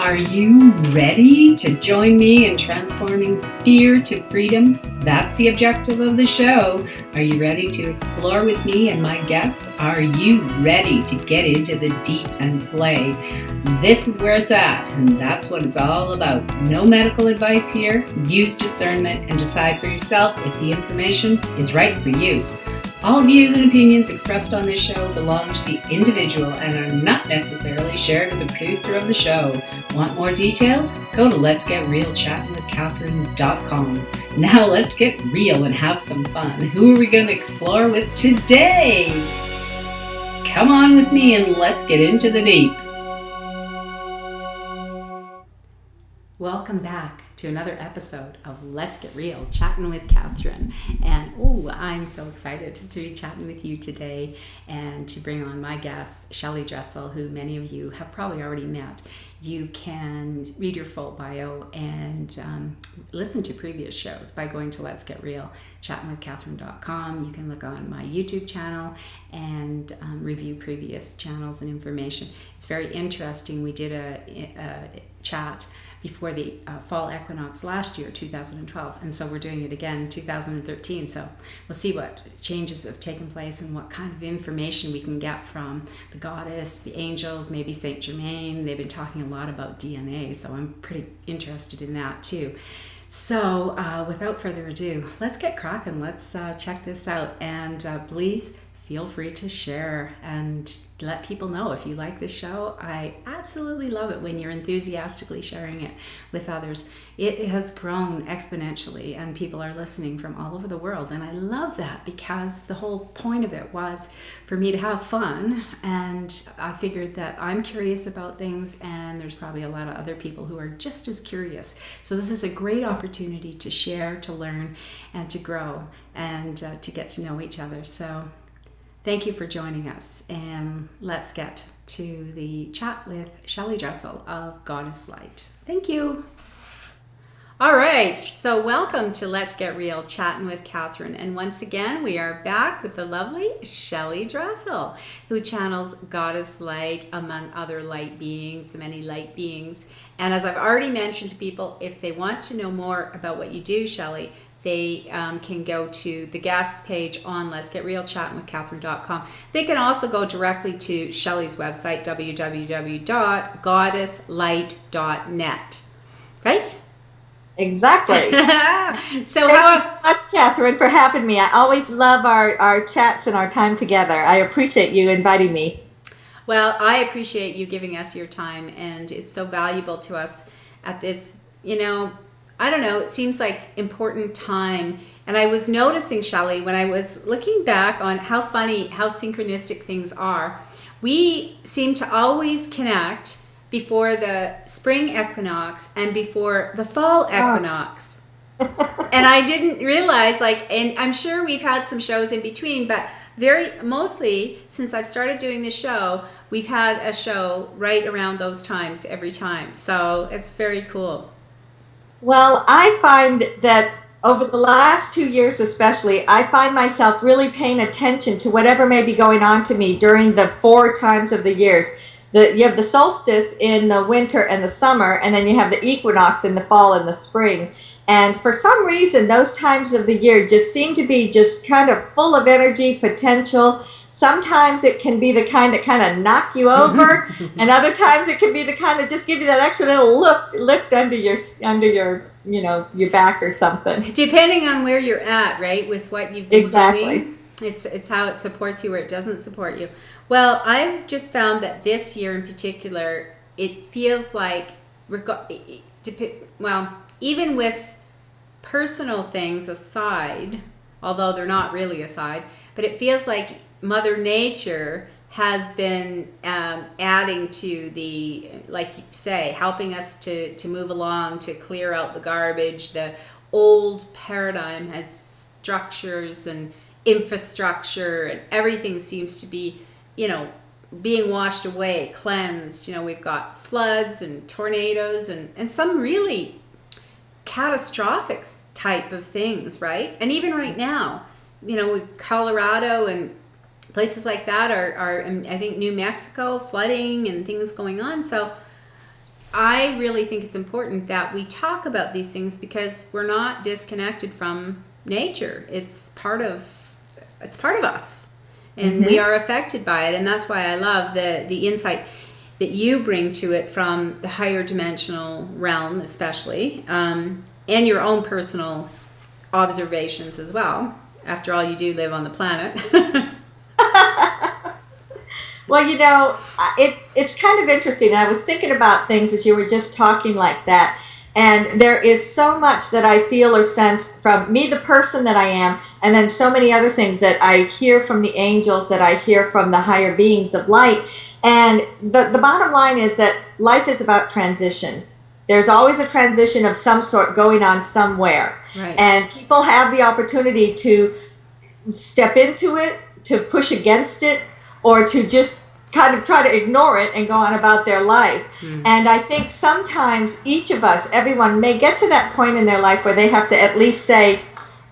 Are you ready to join me in transforming fear to freedom? That's the objective of the show. Are you ready to explore with me and my guests? Are you ready to get into the deep and play? This is where it's at, and that's what it's all about. No medical advice here. Use discernment and decide for yourself if the information is right for you. All views and opinions expressed on this show belong to the individual and are not necessarily shared with the producer of the show. Want more details? Go to letsgetrealchattinwithcatherine.com. Now let's get real and have some fun. Who are we going to explore with today? Come on with me and let's get into the deep. Welcome back to another episode of Let's Get Real, Chattin with Catherine. And I'm so excited to be chatting with you today and to bring on my guest, Shelly Dressel, who many of you have probably already met. You can read your full bio and listen to previous shows by going to Let's Get Real, chattinwithcatherine.com. You can look on my YouTube channel and review previous channels and information. It's very interesting. We did a chat before the fall equinox last year, 2012, and so we're doing it again in 2013. So we'll see what changes have taken place and what kind of information we can get from the goddess, the angels, maybe Saint Germain. They've been talking a lot about DNA, so I'm pretty interested in that too. So without further ado, let's get cracking. Let's check this out, and please feel free to share and let people know if you like this show. I absolutely love it when you're enthusiastically sharing it with others. It has grown exponentially and people are listening from all over the world. And I love that because the whole point of it was for me to have fun. And I figured that I'm curious about things and there's probably a lot of other people who are just as curious. So this is a great opportunity to share, to learn, and to grow and to get to know each other. So thank you for joining us, and let's get to the chat with Shelly Dressel of Goddess Light. Thank you. All right, so welcome to Let's Get Real, Chattin with Catherine. And once again, we are back with the lovely Shelly Dressel, who channels Goddess Light, among other light beings, many light beings. And as I've already mentioned to people, if they want to know more about what you do, Shelly, they can go to the guest page on Let's Get Real, chattinwithcatherine.com. They can also go directly to Shelly's website, www.goddesslight.net. Right? Exactly. So Thank you so much, Catherine, for having me. I always love our chats and our time together. I appreciate you inviting me. Well, I appreciate you giving us your time, and it's so valuable to us at this, I don't know, it seems like important time. And I was noticing, Shelly, when I was looking back on how funny, how synchronistic things are, we seem to always connect before the spring equinox and before the fall equinox. And I didn't realize, and I'm sure we've had some shows in between, but mostly since I've started doing this show, we've had a show right around those times every time. So it's very cool. Well, I find that over the last 2 years especially, I find myself really paying attention to whatever may be going on to me during the 4 times of the years. You have the solstice in the winter and the summer, and then you have the equinox in the fall and the spring. And for some reason, those times of the year just seem to be just kind of full of energy, potential. Sometimes it can be the kind that kind of knock you over, and other times it can be the kind that just give you that extra little lift under your your back or something. Depending on where you're at, right, with what you've been doing, it's how it supports you or it doesn't support you. Well, I've just found that this year in particular, it feels like even with personal things aside, although they're not really aside, but it feels like Mother Nature has been adding to the, like you say, helping us to move along, to clear out the garbage. The old paradigm has structures and infrastructure, and everything seems to be, being washed away, cleansed. We've got floods and tornadoes and some really catastrophic type of things, right? And even right now, with Colorado and places like that are I think New Mexico, flooding and things going on. So I really think it's important that we talk about these things because we're not disconnected from nature. It's part of us, and we are affected by it. And that's why I love the insight that you bring to it from the higher dimensional realm, especially, and your own personal observations as well. After all, you do live on the planet. Well, it's kind of interesting. I was thinking about things as you were just talking like that. And there is so much that I feel or sense from me, the person that I am, and then so many other things that I hear from the angels, that I hear from the higher beings of light. And the bottom line is that life is about transition. There's always a transition of some sort going on somewhere. Right. And people have the opportunity to step into it, to push against it, or to just kind of try to ignore it and go on about their life. And I think sometimes each of us, everyone, may get to that point in their life where they have to at least say,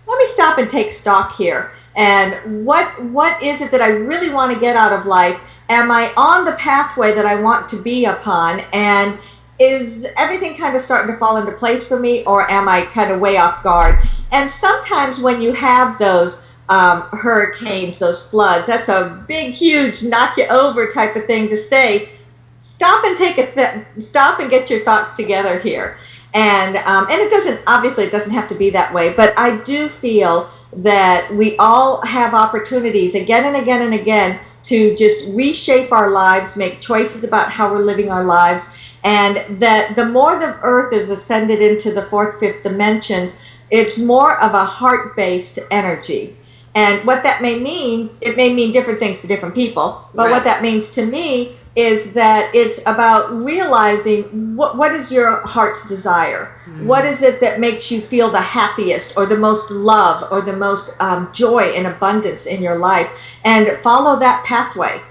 let me stop and take stock here. And what is it that I really want to get out of life? Am I on the pathway that I want to be upon? And is everything kind of starting to fall into place for me, or am I kind of way off guard? And sometimes when you have those hurricanes, those floods, that's a big, huge, knock you over type of thing to say, stop and stop and get your thoughts together here. And it doesn't have to be that way, but I do feel that we all have opportunities again and again and again to just reshape our lives, make choices about how we're living our lives, and that the more the earth is ascended into the fourth, fifth dimensions, it's more of a heart-based energy. And what that may mean, it may mean different things to different people, but what that means to me is that it's about realizing what is your heart's desire? What is it that makes you feel the happiest or the most love or the most joy and abundance in your life, and follow that pathway.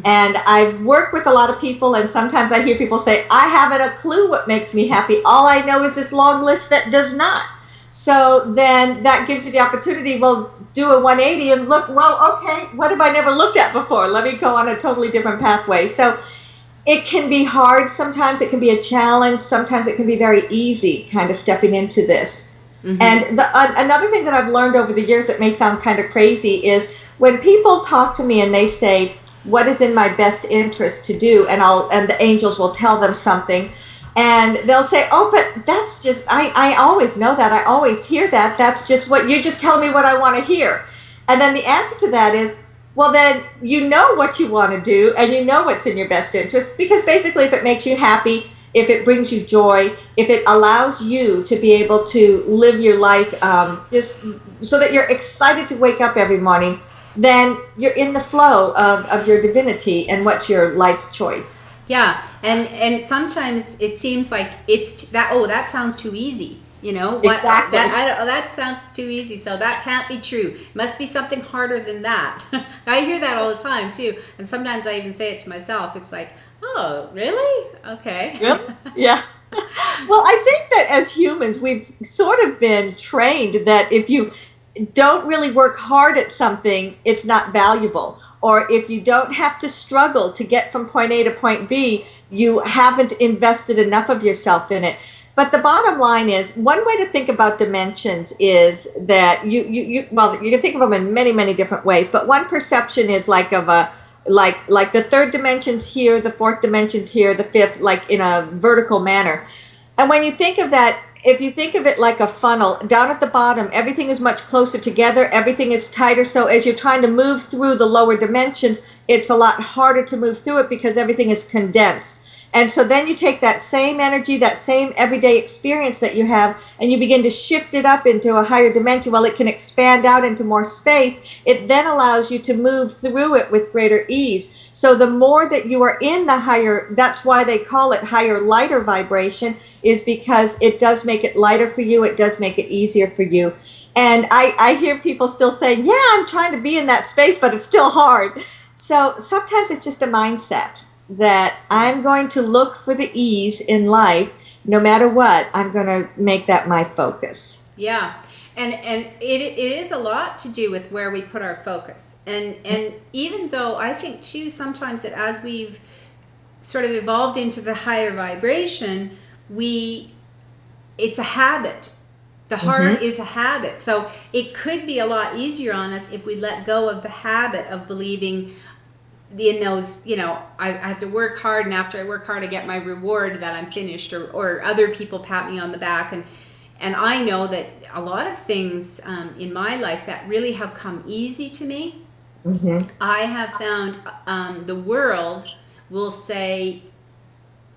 And I've worked with a lot of people, and sometimes I hear people say, I haven't a clue what makes me happy. All I know is this long list that does not. So then that gives you the opportunity, well, do a 180 and look, well, okay, what have I never looked at before? Let me go on a totally different pathway. So it can be hard. Sometimes it can be a challenge. Sometimes it can be very easy kind of stepping into this. And another thing that I've learned over the years that may sound kind of crazy is when people talk to me and they say, what is in my best interest to do? And the angels will tell them something. And they'll say, oh, but that's just, I always know that. I always hear that. That's just what, you just tell me what I want to hear. And then the answer to that is, well, then you know what you want to do and you know what's in your best interest. Because basically if it makes you happy, if it brings you joy, if it allows you to be able to live your life just so that you're excited to wake up every morning, then you're in the flow of your divinity and what's your life's choice. Yeah, and sometimes it seems like it's that. Oh, that sounds too easy. Exactly. That sounds too easy. So that can't be true. Must be something harder than that. I hear that all the time too, and sometimes I even say it to myself. It's like, oh, really? Okay. Really? Yeah. Well, I think that as humans, we've sort of been trained that if you don't really work hard at something, it's not valuable. Or if you don't have to struggle to get from point A to point B, you haven't invested enough of yourself in it. But the bottom line is, one way to think about dimensions is that you can think of them in many, many different ways. But one perception is like the third dimension's here, the fourth dimension's here, the fifth, like in a vertical manner. And when you think of that, if you think of it like a funnel, down at the bottom, everything is much closer together. Everything is tighter. So as you're trying to move through the lower dimensions, it's a lot harder to move through it because everything is condensed. And so then you take that same energy, that same everyday experience that you have, and you begin to shift it up into a higher dimension. Well, it can expand out into more space. It then allows you to move through it with greater ease. So the more that you are in the higher, that's why they call it higher, lighter vibration, is because it does make it lighter for you. It does make it easier for you. And I hear people still saying, yeah, I'm trying to be in that space, but it's still hard. So sometimes it's just a mindset that I'm going to look for the ease in life. No matter what, I'm going to make that my focus. Yeah. And it is a lot to do with where we put our focus. And even though I think too sometimes that as we've sort of evolved into the higher vibration, it's a habit. The heart is a habit. So it could be a lot easier on us if we let go of the habit of believing in those, I have to work hard, and after I work hard I get my reward, that I'm finished, or other people pat me on the back. And I know that a lot of things in my life that really have come easy to me, I have found the world will say,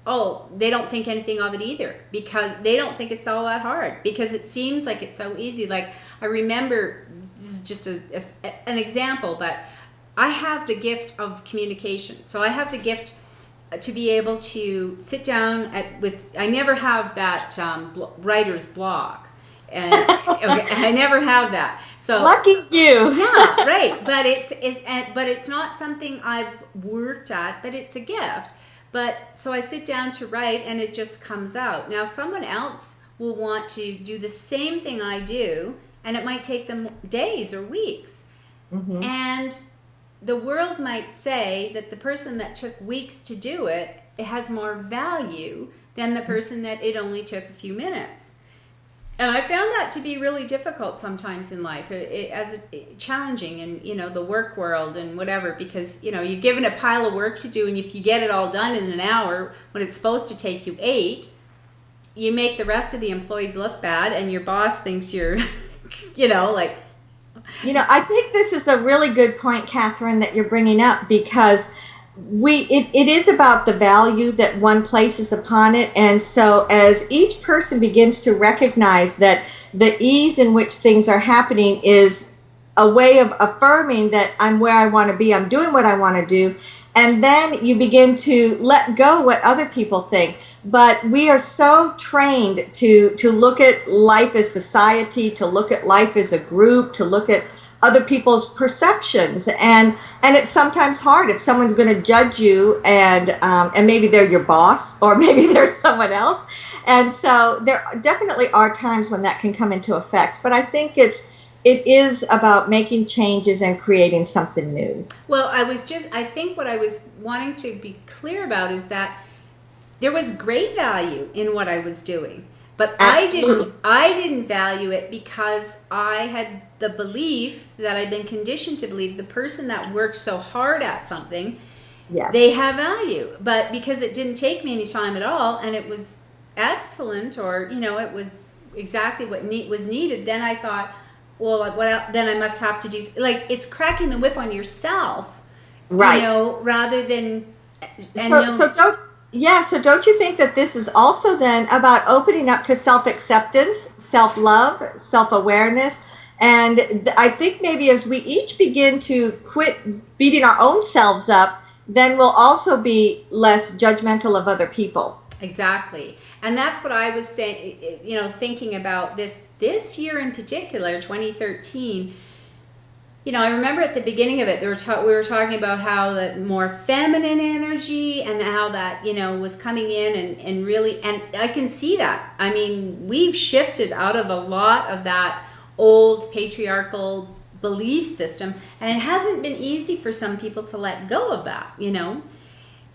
oh, they don't think anything of it either, because they don't think it's all that hard, because it seems like it's so easy. Like, I remember, this is just an example, but I have the gift of communication. So I have the gift to be able to sit down I never have that writer's block. And I never have that. So lucky you. Yeah, right. But it's not something I've worked at, but it's a gift. So I sit down to write, and it just comes out. Now, someone else will want to do the same thing I do, and it might take them days or weeks. And the world might say that the person that took weeks to do it has more value than the person that it only took a few minutes. And I found that to be really difficult sometimes in life, challenging in, the work world and whatever, because, you're given a pile of work to do, and if you get it all done in an hour when it's supposed to take you 8, you make the rest of the employees look bad, and your boss thinks you're, I think this is a really good point, Catherine, that you're bringing up, because it is about the value that one places upon it. And so as each person begins to recognize that the ease in which things are happening is a way of affirming that I'm where I want to be, I'm doing what I want to do, and then you begin to let go what other people think. But we are so trained to look at life as society, to look at life as a group, to look at other people's perceptions, and it's sometimes hard if someone's going to judge you, and maybe they're your boss, or maybe they're someone else. And so there definitely are times when that can come into effect. But I think it is about making changes and creating something new. Well, I think what I was wanting to be clear about is that there was great value in what I was doing, but Absolutely. I didn't value it because I had the belief that I'd been conditioned to believe the person that worked so hard at something, Yes. they have value. But because it didn't take me any time at all, and it was excellent, or it was exactly what was needed, then I thought, well, then I must have to do, like, it's cracking the whip on yourself, Right. rather than. So don't you think that this is also then about opening up to self-acceptance, self-love, self-awareness? And I think maybe as we each begin to quit beating our own selves up, then we'll also be less judgmental of other people. Exactly. And that's what I was saying, thinking about this year in particular, 2013. I remember at the beginning of it, we were talking about how the more feminine energy, and how that, was coming in and really, and I can see that. I mean, we've shifted out of a lot of that old patriarchal belief system, and it hasn't been easy for some people to let go of that,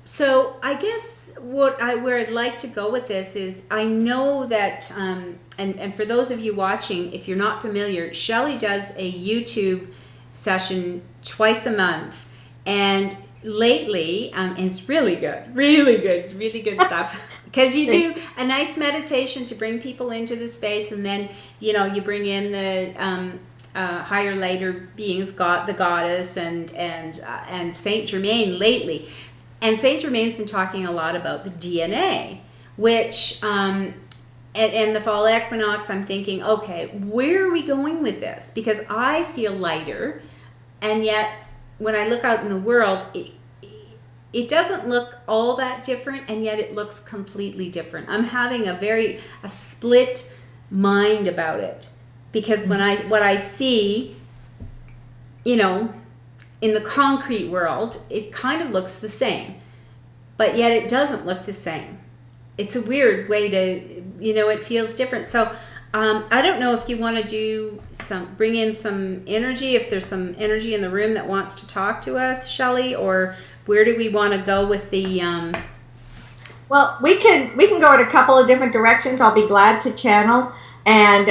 So I guess where I'd like to go with this is, I know that, and for those of you watching, if you're not familiar, Shelly does a YouTube session twice a month, and lately it's really good stuff, because you do a nice meditation to bring people into the space, and then you bring in the higher later beings, the goddess, and Saint Germain lately. And Saint Germain's been talking a lot about the DNA, which and the fall equinox, I'm thinking, okay, where are we going with this? Because I feel lighter, and yet when I look out in the world, it doesn't look all that different, and yet it looks completely different. I'm having a split mind about it, because what I see, in the concrete world, it kind of looks the same, but yet it doesn't look the same. It's a weird way to, it feels different. So I don't know if you want to bring in some energy, if there's some energy in the room that wants to talk to us, Shelly, or where do we want to go with the Well, we can go in a couple of different directions. I'll be glad to channel. And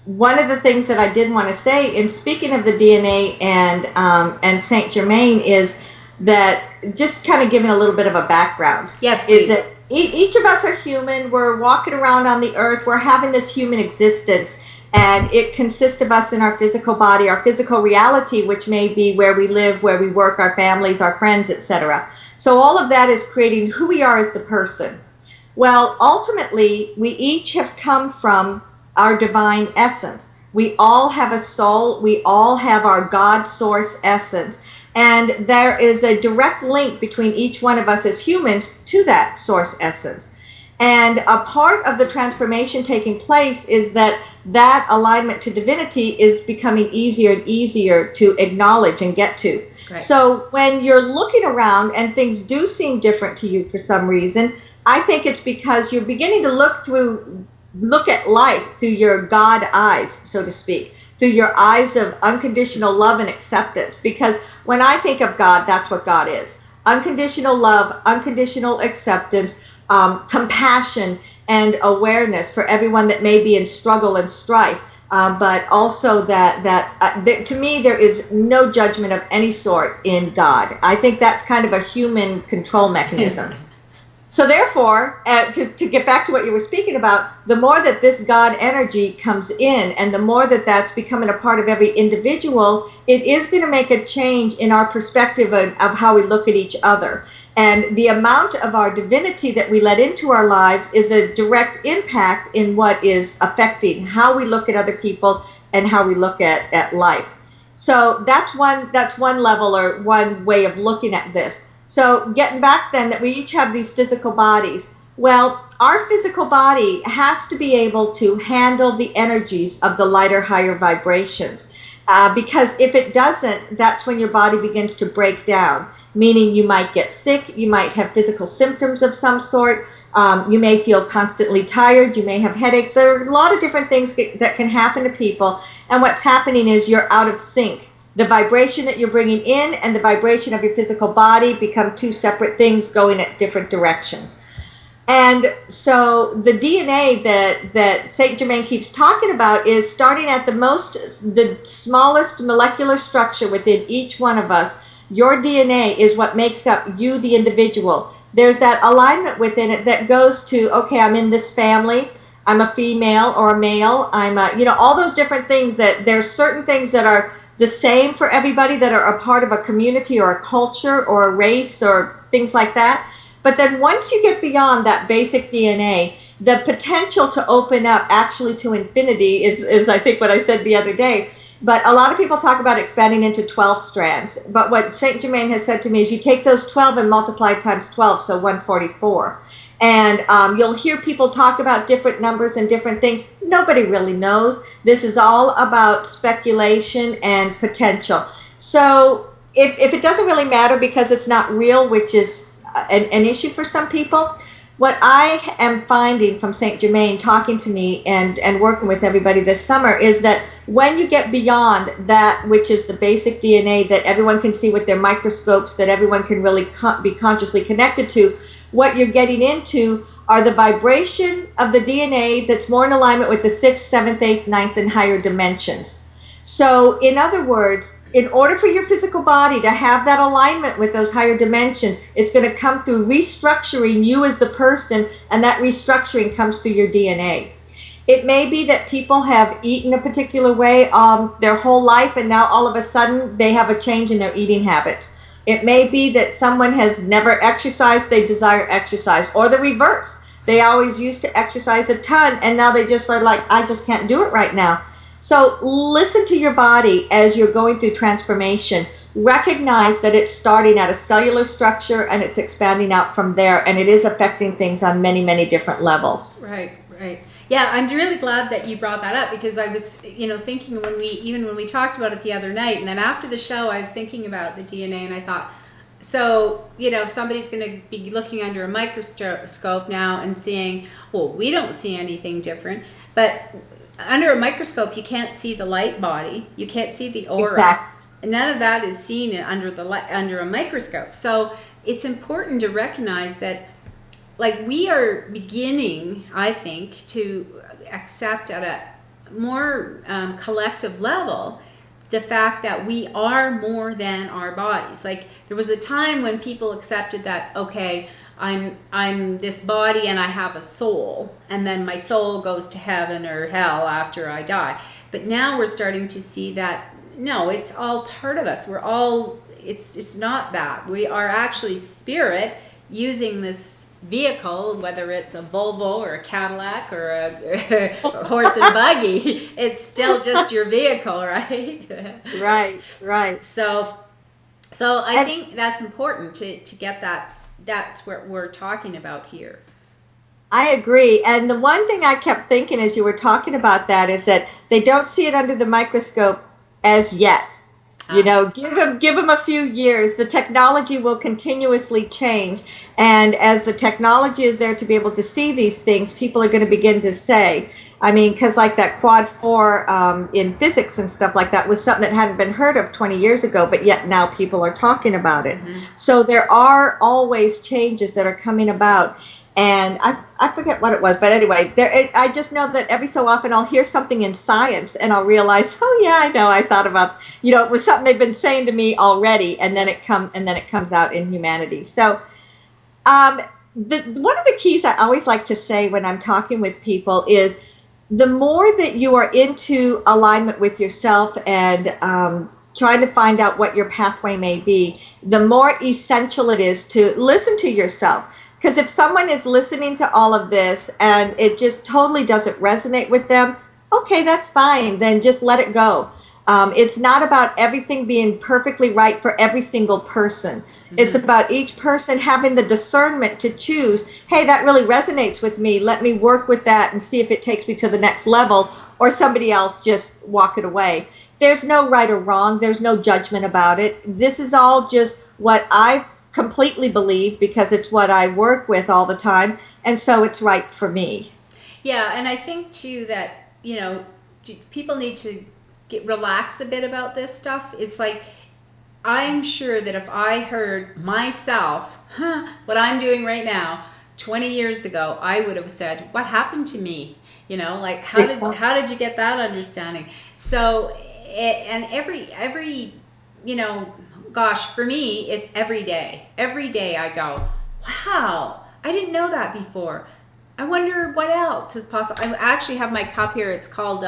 one of the things that I did want to say in speaking of the DNA and Saint Germain is that, just kind of giving a little bit of a background. Yes, please. Is that each of us are human. We're walking around on the earth. We're having this human existence. And it consists of us in our physical body, our physical reality, which may be where we live, where we work, our families, our friends, etc. So all of that is creating who we are as the person. Well, ultimately, we each have come from our divine essence. We all have a soul. We all have our God source essence. And there is a direct link between each one of us as humans to that source essence. And a part of the transformation taking place is that alignment to divinity is becoming easier and easier to acknowledge and get to. Right. So when you're looking around and things do seem different to you for some reason, I think it's because you're beginning to look at life through your God eyes, so to speak, through your eyes of unconditional love and acceptance. Because when I think of God, that's what God is. Unconditional love, unconditional acceptance, compassion and awareness for everyone that may be in struggle and strife, but also that to me there is no judgment of any sort in God. I think that's kind of a human control mechanism. So therefore, to get back to what you were speaking about, the more that this God energy comes in and the more that that's becoming a part of every individual, it is going to make a change in our perspective of how we look at each other. And the amount of our divinity that we let into our lives is a direct impact in what is affecting how we look at other people and how we look at life. So that's one level or one way of looking at this. So getting back then, that we each have these physical bodies. Well, our physical body has to be able to handle the energies of the lighter, higher vibrations. Because if it doesn't, that's when your body begins to break down. Meaning you might get sick, you might have physical symptoms of some sort, you may feel constantly tired, you may have headaches. There are a lot of different things that can happen to people. And what's happening is you're out of sync. The vibration that you're bringing in and the vibration of your physical body become two separate things going at different directions. And so the DNA that Saint Germain keeps talking about is starting at the smallest molecular structure within each one of us. Your DNA is what makes up you, the individual. There's that alignment within it that goes to, okay, I'm in this family, I'm a female or a male, I'm all those different things. That there's certain things that are the same for everybody, that are a part of a community or a culture or a race or things like that. But then once you get beyond that basic DNA, the potential to open up actually to infinity is I think what I said the other day. But a lot of people talk about expanding into 12 strands. But what Saint Germain has said to me is you take those 12 and multiply times 12, so 144. And you'll hear people talk about different numbers and different things. Nobody really knows. This is all about speculation and potential. So if it doesn't really matter because it's not real, which is an issue for some people, what I am finding from Saint Germain talking to me and working with everybody this summer is that when you get beyond that, which is the basic DNA that everyone can see with their microscopes, that everyone can really be consciously connected to, what you're getting into are the vibration of the DNA that's more in alignment with the 6th, 7th, 8th, 9th, and higher dimensions. So in other words, in order for your physical body to have that alignment with those higher dimensions, it's going to come through restructuring you as the person, and that restructuring comes through your DNA. It may be that people have eaten a particular way their whole life, and now all of a sudden they have a change in their eating habits. It may be that someone has never exercised, they desire exercise, or the reverse. They always used to exercise a ton, and now they just are like, I just can't do it right now. So listen to your body as you're going through transformation. Recognize that it's starting at a cellular structure and it's expanding out from there, and it is affecting things on many, many different levels. Right. Yeah, I'm really glad that you brought that up, because I was, thinking when we talked about it the other night, and then after the show, I was thinking about the DNA, and I thought, so, somebody's going to be looking under a microscope now and seeing, well, we don't see anything different, but under a microscope, you can't see the light body, you can't see the aura. Exactly. None of that is seen under a microscope. So it's important to recognize that like we are beginning, I think, to accept at a more collective level the fact that we are more than our bodies. Like there was a time when people accepted that, okay, I'm this body and I have a soul, and then my soul goes to heaven or hell after I die. But now we're starting to see that no, it's all part of us. We're all, it's not that. We are actually spirit using this vehicle, whether it's a Volvo or a Cadillac or a horse and buggy. It's still just your vehicle, right? Right. So I think that's important to get that. That's what we're talking about here. I agree. And the one thing I kept thinking as you were talking about that is that they don't see it under the microscope as yet. You know, give them a few years. The technology will continuously change. And as the technology is there to be able to see these things, people are going to begin to say, I mean, because like that quad 4 in physics and stuff like that was something that hadn't been heard of 20 years ago, but yet now people are talking about it. Mm-hmm. So there are always changes that are coming about. And I forget what it was, but anyway, I just know that every so often I'll hear something in science and I'll realize, oh yeah, I know, I thought about, it was something they've been saying to me already, and then it comes out in humanity. So one of the keys I always like to say when I'm talking with people is the more that you are into alignment with yourself and trying to find out what your pathway may be, the more essential it is to listen to yourself. Because if someone is listening to all of this and it just totally doesn't resonate with them, okay, that's fine. Then just let it go. It's not about everything being perfectly right for every single person. Mm-hmm. It's about each person having the discernment to choose, hey, that really resonates with me. Let me work with that and see if it takes me to the next level, or somebody else just walk it away. There's no right or wrong. There's no judgment about it. This is all just what I've completely believe because it's what I work with all the time, and so it's right for me. Yeah, and I think too that people need to relax a bit about this stuff. It's like I'm sure that if I heard myself what I'm doing right now 20 years ago, I would have said, what happened to me? Like how did you get that understanding? So and every gosh, for me, it's every day. Every day I go, wow, I didn't know that before. I wonder what else is possible. I actually have my cup here. It's called,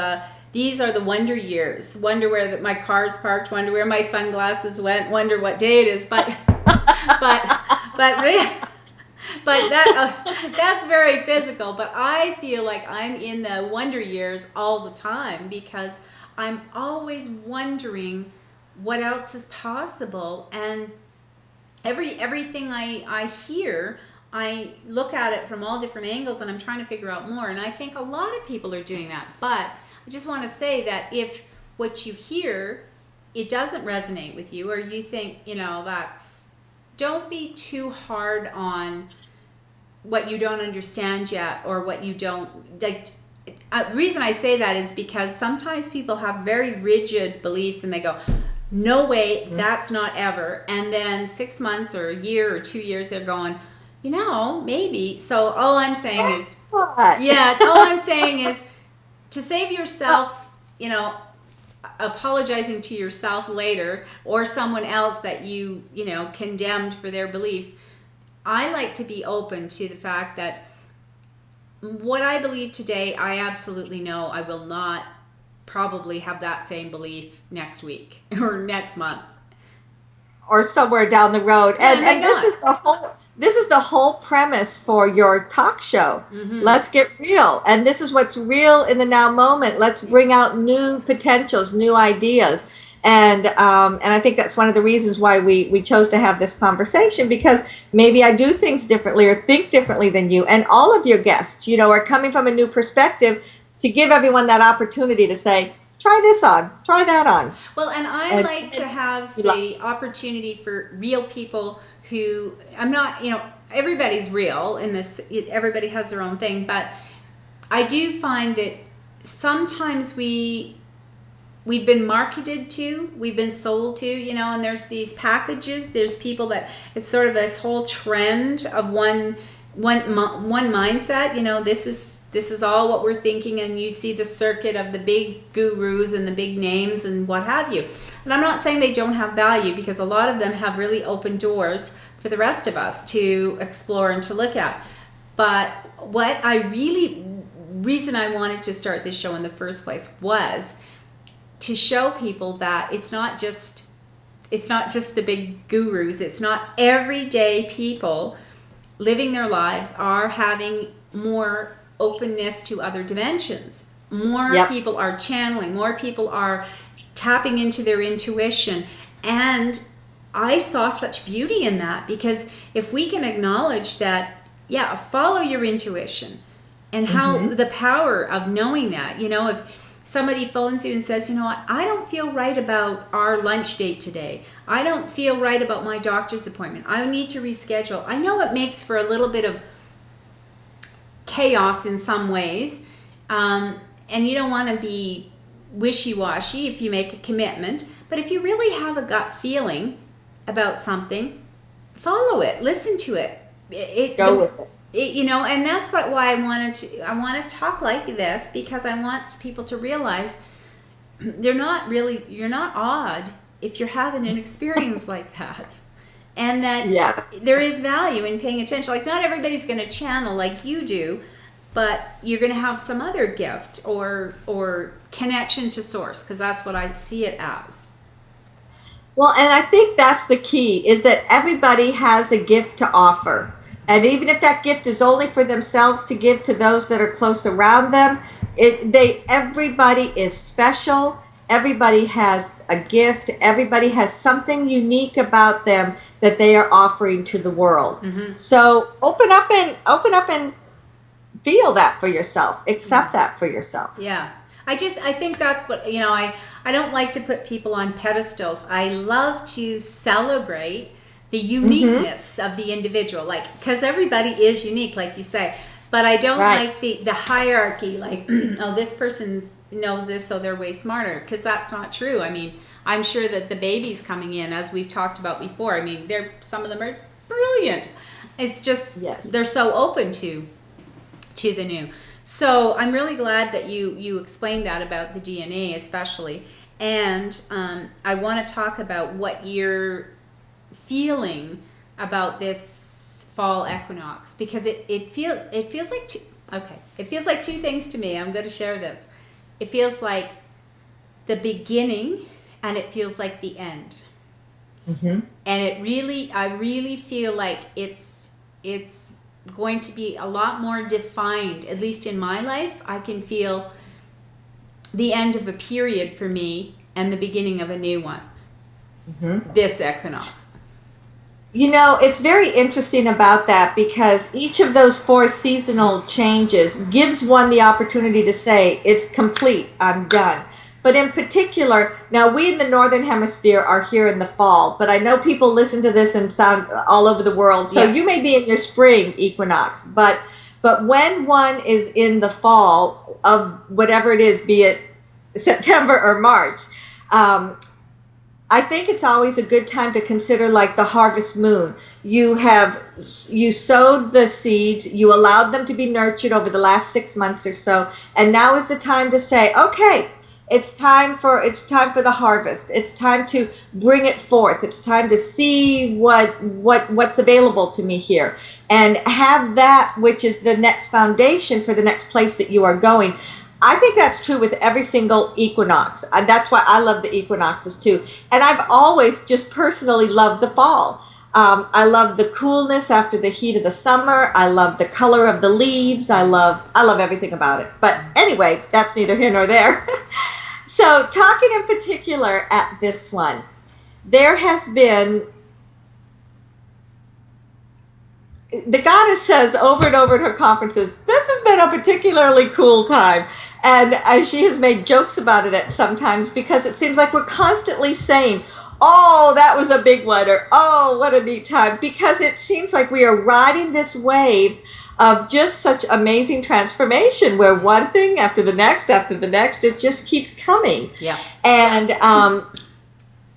these are the wonder years. Wonder where my car's parked, wonder where my sunglasses went, wonder what day it is. But that's very physical. But I feel like I'm in the wonder years all the time because I'm always wondering what else is possible, and everything I hear, I look at it from all different angles and I'm trying to figure out more, and I think a lot of people are doing that. But I just want to say that if what you hear, it doesn't resonate with you, or you think, don't be too hard on what you don't understand yet, or what you don't like. The reason I say that is because sometimes people have very rigid beliefs and they go, no way, that's not ever. And then 6 months or a year or 2 years, they're going, maybe. So all I'm saying is, to save yourself, apologizing to yourself later, or someone else that you condemned for their beliefs. I like to be open to the fact that what I believe today, I absolutely know I will not probably have that same belief next week or next month or somewhere down the road. And this is the whole premise for your talk show. Mm-hmm. Let's get real. And this is what's real in the now moment. Let's bring out new potentials, new ideas. And I think that's one of the reasons why we chose to have this conversation, because maybe I do things differently or think differently than you. And all of your guests, are coming from a new perspective, to give everyone that opportunity to say, try this on, try that on. Well, and I like to have the opportunity for real people who, I'm not, everybody's real in this, everybody has their own thing, but I do find that sometimes we've been marketed to, we've been sold to, and there's these packages, there's people that, it's sort of this whole trend of one one mindset, this is all what we're thinking, and you see the circuit of the big gurus and the big names and what have you. And I'm not saying they don't have value, because a lot of them have really opened doors for the rest of us to explore and to look at. But what reason I wanted to start this show in the first place was to show people that it's not just the big gurus. It's not everyday people living their lives are having more openness to other dimensions. More people are channeling, more people are tapping into their intuition. And I saw such beauty in that, because if we can acknowledge that, follow your intuition, and how the power of knowing that, if somebody phones you and says, I don't feel right about our lunch date today. I don't feel right about my doctor's appointment. I need to reschedule. I know it makes for a little bit of chaos in some ways, and you don't want to be wishy-washy if you make a commitment, but if you really have a gut feeling about something, follow it, listen to it, go with it. And that's why I want to talk like this, because I want people to realize you're not odd if you're having an experience like that. And that there is value in paying attention. Like, not everybody's going to channel like you do, but you're going to have some other gift or connection to source, because that's what I see it as. Well, and I think that's the key, is that everybody has a gift to offer. And even if that gift is only for themselves to give to those that are close around them, everybody is special. Everybody has a gift. Everybody has something unique about them that they are offering to the world. So open up and feel that for yourself. Accept that for yourself. Yeah. I think that's what, I don't like to put people on pedestals. I love to celebrate the uniqueness of the individual, because everybody is unique, like you say. But I don't like the hierarchy, like, oh, this person knows this, so they're way smarter, because that's not true. I mean, I'm sure that the babies coming in, as we've talked about before, I mean, some of them are brilliant. It's just they're so open to the new. So I'm really glad that you explained that about the DNA, especially. And I want to talk about what you're feeling about this fall equinox, because it feels like two things to me. I'm going to share this. It feels like the beginning, and it feels like the end. And I really feel like it's going to be a lot more defined. At least in my life, I can feel the end of a period for me and the beginning of a new one. This equinox. It's very interesting about that, because each of those 4 seasonal changes gives one the opportunity to say, it's complete, I'm done. But in particular, now we in the Northern Hemisphere are here in the fall, but I know people listen to this and sound all over the world. So you may be in your spring equinox, but when one is in the fall of whatever it is, be it September or March, I think it's always a good time to consider, like, the harvest moon. You sowed the seeds, you allowed them to be nurtured over the last 6 months or so, and now is the time to say, okay, it's time for the harvest. It's time to bring it forth. It's time to see what's available to me here, and have that which is the next foundation for the next place that you are going. I think that's true with every single equinox. And that's why I love the equinoxes too. And I've always just personally loved the fall. I love the coolness after the heat of the summer. I love the color of the leaves. I love everything about it. But anyway, that's neither here nor there. So talking in particular at this one, there has been, the goddess says over and over at her conferences, this has been a particularly cool time. And she has made jokes about it at sometimes, because it seems like we're constantly saying, oh, that was a big one, or oh, what a neat time, because it seems like we are riding this wave of just such amazing transformation, where one thing after the next, it just keeps coming. Yeah. And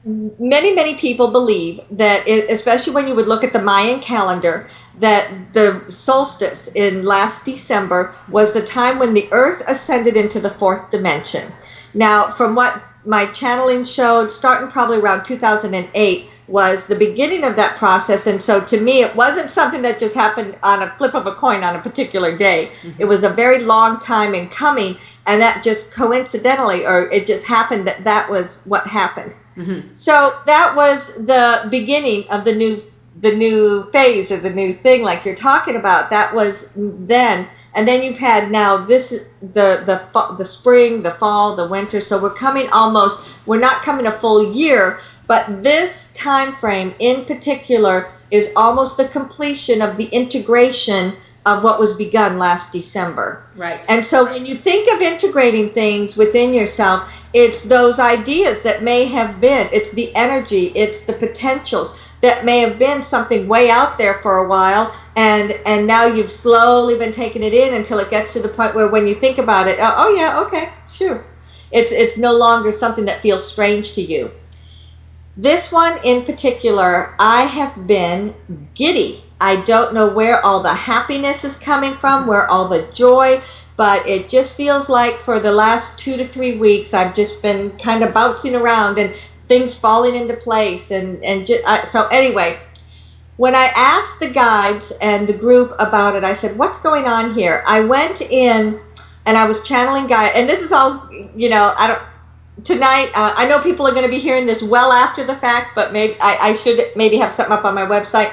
many people believe that, especially when you would look at the Mayan calendar, that the solstice in last December was the time when the earth ascended into the fourth dimension. Now, from what my channeling showed, starting probably around 2008, was the beginning of that process. And so to me, it wasn't something that just happened on a flip of a coin on a particular day. It was a very long time in coming, and that just coincidentally, or it just happened that was what happened. So that was the beginning of the new phase, of the new thing, like you're talking about. That was then. And then you've had now this, the spring, the fall, the winter. So we're not coming a full year, but this time frame in particular is almost the completion of the integration of what was begun last December. Right. And so when you think of integrating things within yourself, it's those ideas that may have been, it's the energy, it's the potentials that may have been something way out there for a while, and now you've slowly been taking it in until it gets to the point where when you think about it, oh yeah, okay, sure. It's no longer something that feels strange to you. This one in particular, I have been giddy. I don't know where all the happiness is coming from, where all the joy, but it just feels like for the last 2 to 3 weeks, I've just been kind of bouncing around and things falling into place. So anyway, when I asked the guides and the group about it, I said, what's going on here? I went in and I was channeling guide, and this is all, tonight, I know people are going to be hearing this well after the fact, but maybe I should maybe have something up on my website.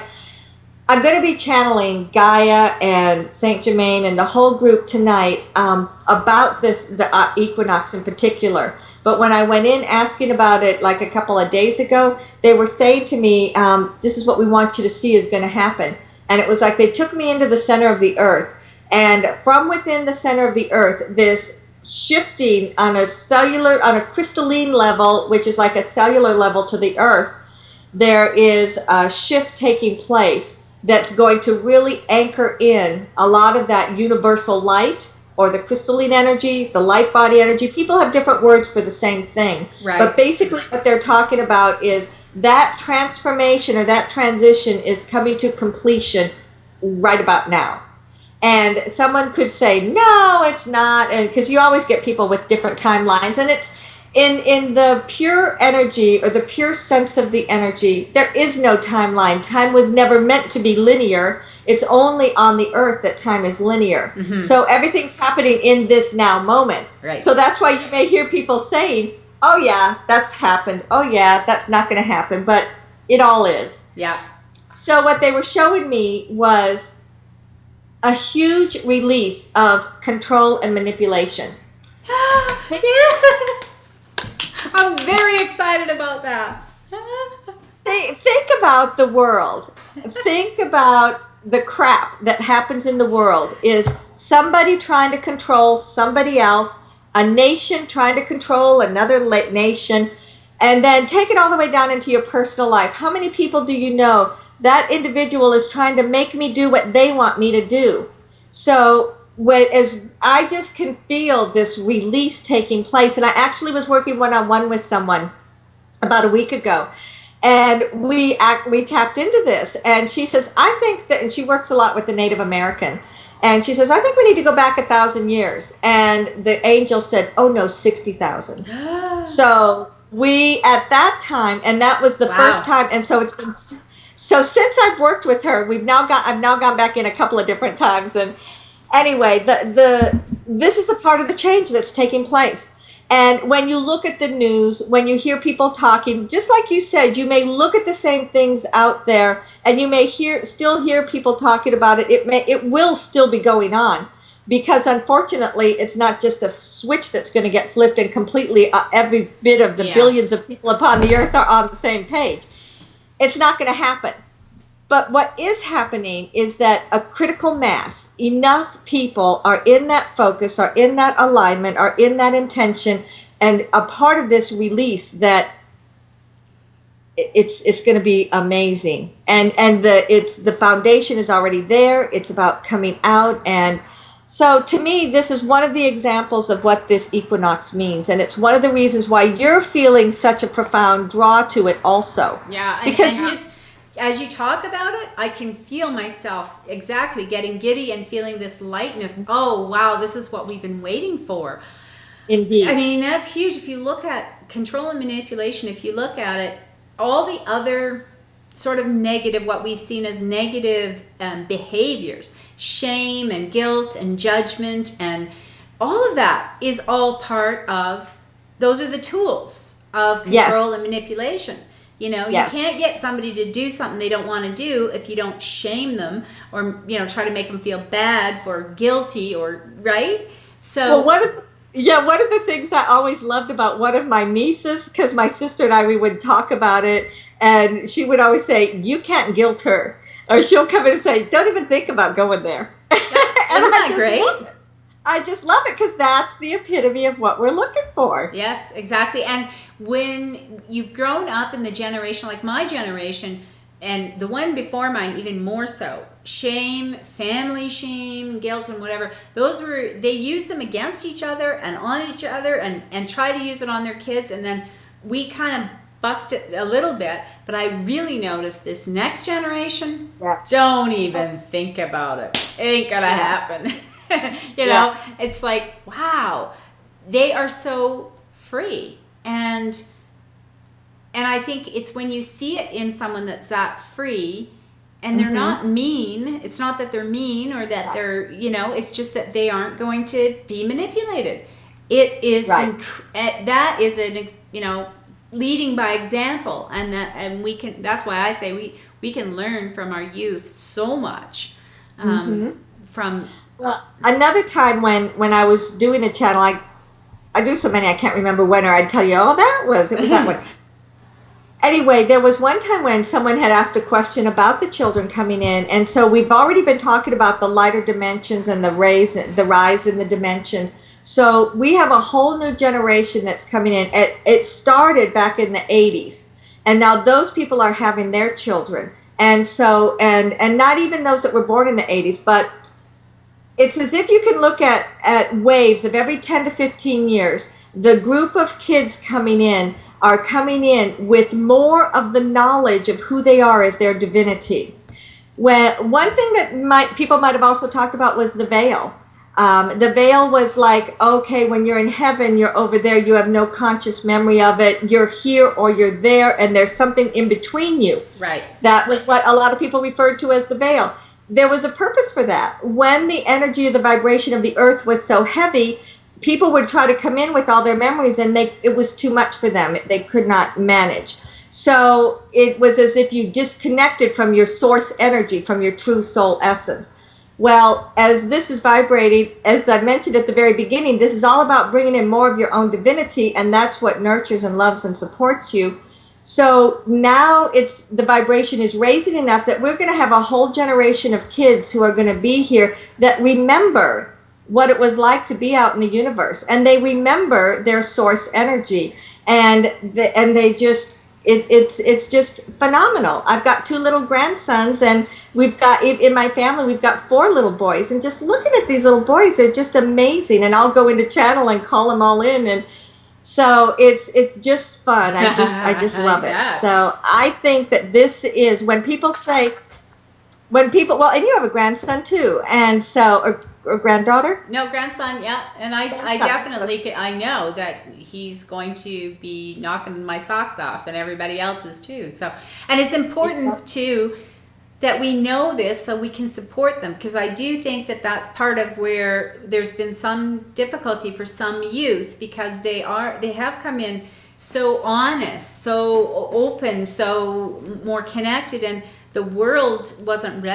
I'm going to be channeling Gaia and Saint Germain and the whole group tonight about the equinox in particular. But when I went in asking about it like a couple of days ago, they were saying to me, this is what we want you to see is going to happen. And it was like they took me into the center of the earth. And from within the center of the earth, this shifting on a crystalline level, which is like a cellular level to the earth, there is a shift taking place that's going to really anchor in a lot of that universal light, or the crystalline energy, the light body energy. People have different words for the same thing. Right. But basically what they're talking about is that transformation or that transition is coming to completion right about now. And someone could say, no, it's not, and because you always get people with different timelines, and it's in the pure energy or the pure sense of the energy, there is no timeline. Time was never meant to be linear. It's only on the earth that time is linear. Mm-hmm. So everything's happening in this now moment. Right. So that's why you may hear people saying, oh yeah, that's happened. Oh yeah, that's not going to happen. But it all is. Yeah. So what they were showing me was a huge release of control and manipulation. Yeah. I'm very excited about that. Think about the world. Think about the crap that happens in the world. Is somebody trying to control somebody else, a nation trying to control another nation, and then take it all the way down into your personal life. How many people do you know that individual is trying to make me do what they want me to do? So as I just can feel this release taking place, and I actually was working one-on-one with someone about a week ago, and we tapped into this, and she says, I think that, and she works a lot with the Native American, and she says, I think we need to go back 1,000 years. And the angel said, oh no, 60,000. So we, at that time, and that was the first time, and so it's been, so since I've worked with her, I've now gone back in a couple of different times. And anyway, this is a part of the change that's taking place. And when you look at the news, when you hear people talking, just like you said, you may look at the same things out there, and you may still hear people talking about it. It will still be going on, because unfortunately, it's not just a switch that's going to get flipped and completely every bit of the billions of people upon the earth are on the same page. It's not going to happen. But what is happening is that a critical mass, enough people are in that focus, are in that alignment, are in that intention, and a part of this release that it's going to be amazing. And the foundation is already there. It's about coming out, and So to me, this is one of the examples of what this equinox means. And it's one of the reasons why you're feeling such a profound draw to it also. Yeah, Because and just as you talk about it, I can feel myself exactly getting giddy and feeling this lightness. Oh, wow, this is what we've been waiting for. indeed. I mean, that's huge. If you look at control and manipulation, if you look at it, all the other sort of negative, what we've seen as negative behaviors, shame and guilt and judgment and all of that is all part of, those are the tools of control and manipulation. You know, you can't get somebody to do something they don't want to do if you don't shame them or, you know, try to make them feel bad for guilty or, right? So, Well, one of the things I always loved about one of my nieces, because my sister and I, we would talk about it, and she would always say, "You can't guilt her," or she'll come in and say, "Don't even think about going there." isn't that great? I just love it because that's the epitome of what we're looking for. Yes, exactly. And when you've grown up in the generation, like my generation, and the one before mine even more so, shame, family shame, guilt, and whatever, those were, they used them against each other and on each other and try to use it on their kids. And then we kind of bucked it a little bit, but I really noticed this next generation, don't even think about it. Ain't gonna happen. You know, it's like, wow, they are so free. And I think it's when you see it in someone that's that free and they're not mean. It's not that they're mean or that they're, you know, it's just that they aren't going to be manipulated. It is, that is an, you know, leading by example. And we can, that's why I say we can learn from our youth so much from. Well, another time when I was doing a channel, I do so many I can't remember when, or I'd tell you, oh, it was that one. Anyway, there was one time when someone had asked a question about the children coming in, and so we've already been talking about the lighter dimensions and the rise in the dimensions. So we have a whole new generation that's coming in. It started back in the 80s, and now those people are having their children, and so and not even those that were born in the 80s, but it's as if you can look at waves of every 10 to 15 years. The group of kids coming in are coming in with more of the knowledge of who they are as their divinity. One thing that people might have also talked about was the veil. The veil was like, okay, when you're in heaven, you're over there, you have no conscious memory of it. You're here or you're there, and there's something in between you. Right. That was what a lot of people referred to as the veil. There was a purpose for that. When the energy of the vibration of the earth was so heavy, people would try to come in with all their memories, and it was too much for them. They could not manage. So it was as if you disconnected from your source energy, from your true soul essence. Well, as this is vibrating, as I mentioned at the very beginning, this is all about bringing in more of your own divinity, and that's what nurtures and loves and supports you. So now the vibration is raising enough that we're going to have a whole generation of kids who are going to be here that remember what it was like to be out in the universe, and they remember their source energy, and they just it's just phenomenal. I've got 2 little grandsons, and we've got in my family we've got 4 little boys, and just looking at these little boys, they're just amazing. And I'll go into channel and call them all in, and so it's just fun. I just love it. So I think that this is when people, well, and you have a grandson too, and so or granddaughter? No, grandson, yeah. And I definitely, I know that he's going to be knocking my socks off, and everybody else's too. So, and it's important too that we know this so we can support them, because I do think that that's part of where there's been some difficulty for some youth, because they have come in so honest, so open, so more connected, and the world wasn't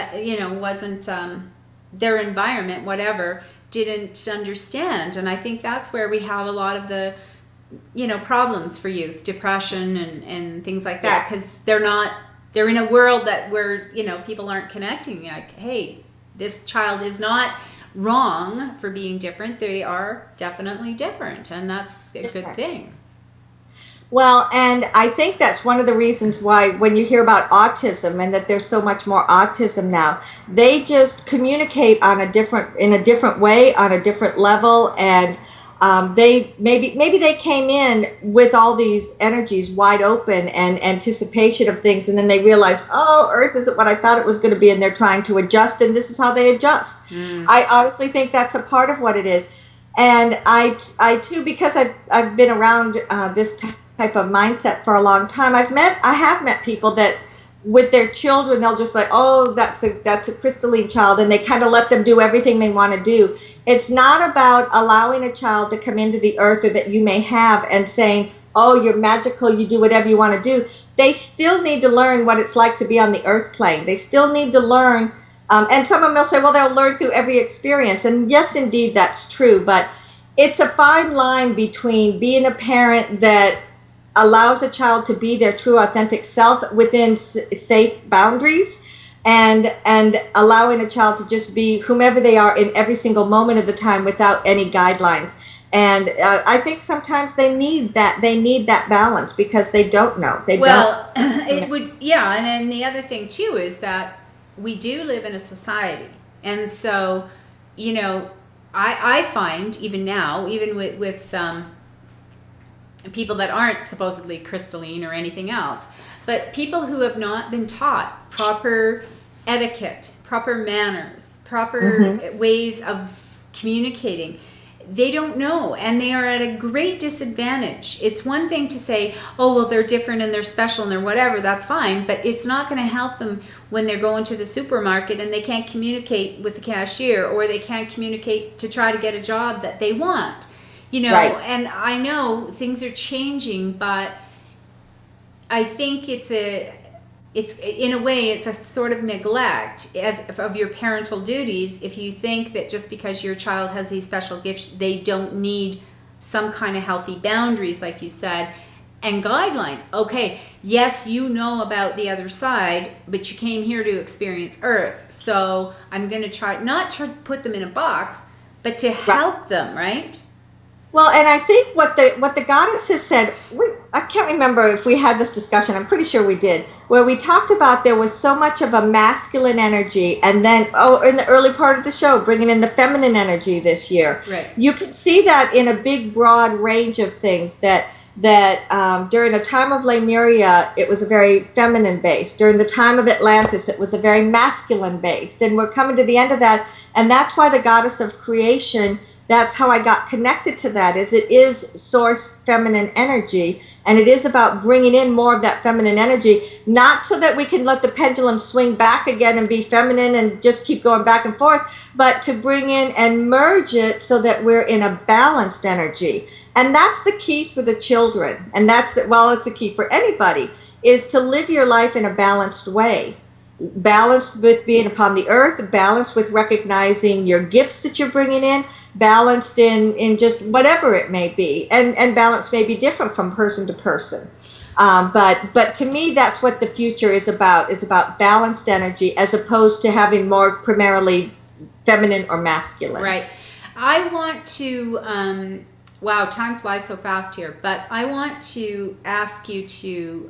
their environment, whatever, didn't understand. And I think that's where we have a lot of the problems for youth, depression and things like that, because they're in a world where people aren't connecting. Like, hey, this child is not wrong for being different. They are definitely different, and that's a good thing. Well, and I think that's one of the reasons why when you hear about autism and that there's so much more autism now, they just communicate in a different way, on a different level, and they maybe they came in with all these energies wide open and anticipation of things, and then they realized, oh, Earth isn't what I thought it was going to be, and they're trying to adjust, and this is how they adjust. I honestly think that's a part of what it is. And I too, because I've been around this type of mindset for a long time. I have met people that with their children, they'll just like, oh, that's a crystalline child, and they kind of let them do everything they want to do. It's not about allowing a child to come into the earth or that you may have and saying, oh, you're magical, you do whatever you want to do. They still need to learn what it's like to be on the earth plane. They still need to learn, and some of them will say, well, they'll learn through every experience. And yes, indeed, that's true. But it's a fine line between being a parent that allows a child to be their true authentic self within safe boundaries, and allowing a child to just be whomever they are in every single moment of the time without any guidelines. And I think sometimes they need that balance because they don't know. It would, yeah. And then the other thing too is that we do live in a society, and so I find even now, even with people that aren't supposedly crystalline or anything else, but people who have not been taught proper etiquette, proper manners, proper ways of communicating, they don't know, and they are at a great disadvantage. It's one thing to say, oh, well, they're different and they're special and they're whatever, that's fine, but it's not going to help them when they're going to the supermarket and they can't communicate with the cashier, or they can't communicate to try to get a job that they want. Right. And I know things are changing, but I think it's in a way, it's a sort of neglect of your parental duties if you think that just because your child has these special gifts, they don't need some kind of healthy boundaries, like you said, and guidelines. Okay, yes, you know about the other side, but you came here to experience Earth. So I'm going to try not to put them in a box, but to help them, right? Well, and I think what the goddesses said, I can't remember if we had this discussion, I'm pretty sure we did, where we talked about there was so much of a masculine energy, and then, in the early part of the show, bringing in the feminine energy this year. Right. You can see that in a big, broad range of things, that during a time of Lemuria, it was a very feminine base. During the time of Atlantis, it was a very masculine based. And we're coming to the end of that, and that's why the goddess of creation, that's how I got connected to that, is it is source feminine energy, and it is about bringing in more of that feminine energy, not so that we can let the pendulum swing back again and be feminine and just keep going back and forth, but to bring in and merge it so that we're in a balanced energy. And that's the key for the children, and it's the key for anybody, is to live your life in a balanced way. Balanced with being upon the earth, balanced with recognizing your gifts that you're bringing in, balanced in just whatever it may be, and balance may be different from person to person, but to me that's what the future is about balanced energy, as opposed to having more primarily feminine or masculine. Right. I want to wow, time flies so fast here, but I want to ask you to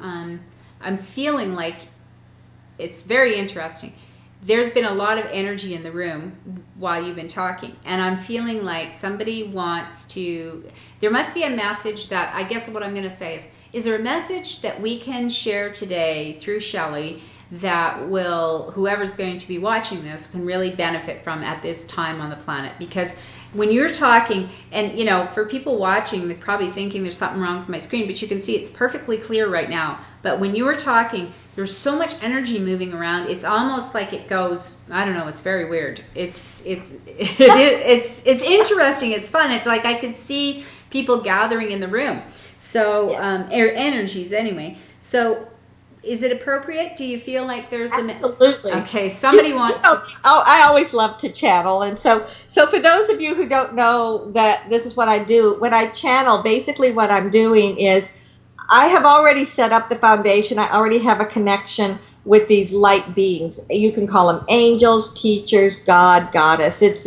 I'm feeling like it's very interesting. There's been a lot of energy in the room while you've been talking, and I'm feeling like somebody wants to, there must be a message that, I guess what I'm going to say is there a message that we can share today through Shelly that will, whoever's going to be watching this can really benefit from at this time on the planet? Because when you're talking, and for people watching, they're probably thinking there's something wrong with my screen, but you can see it's perfectly clear right now. But when you were talking, there's so much energy moving around. It's almost like it goes, I don't know, it's very weird. It's interesting. It's fun. It's like I could see people gathering in the room. So, energies anyway. So, is it appropriate? Do you feel like there's absolutely? Okay, somebody wants. I always love to channel, and so for those of you who don't know that this is what I do, when I channel, basically what I'm doing is I have already set up the foundation. I already have a connection with these light beings. You can call them angels, teachers, God, goddess. It's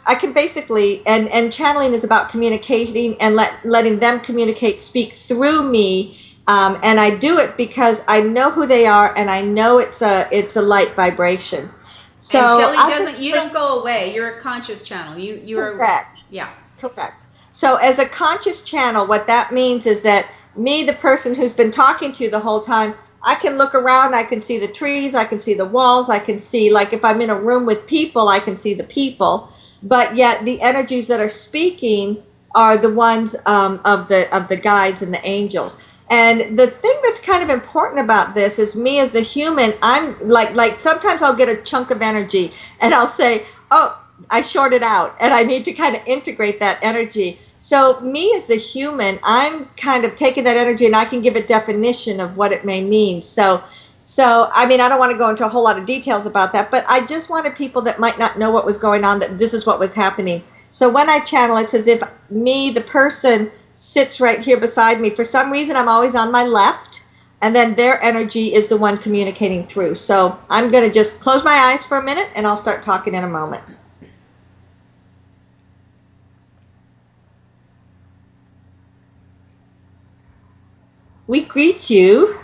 I can basically, and channeling is about communicating and letting them communicate, speak through me. And I do it because I know who they are, and I know it's a light vibration. So and Shelly doesn't. You don't go away. You're a conscious channel. You're correct. Yeah. Correct. So as a conscious channel, what that means is that me, the person who's been talking to you the whole time, I can look around, I can see the trees, I can see the walls, I can see, like if I'm in a room with people, I can see the people. But yet the energies that are speaking are the ones of the guides and the angels. And the thing that's kind of important about this is me as the human, I'm like sometimes I'll get a chunk of energy and I'll say, oh, I shorted out and I need to kind of integrate that energy. So me as the human, I'm kind of taking that energy and I can give a definition of what it may mean. So I mean, I don't want to go into a whole lot of details about that, but I just wanted people that might not know what was going on, that this is what was happening. So when I channel, it's as if me, the person, sits right here beside me. For some reason, I'm always on my left, and then their energy is the one communicating through. So I'm going to just close my eyes for a minute and I'll start talking in a moment. We greet you,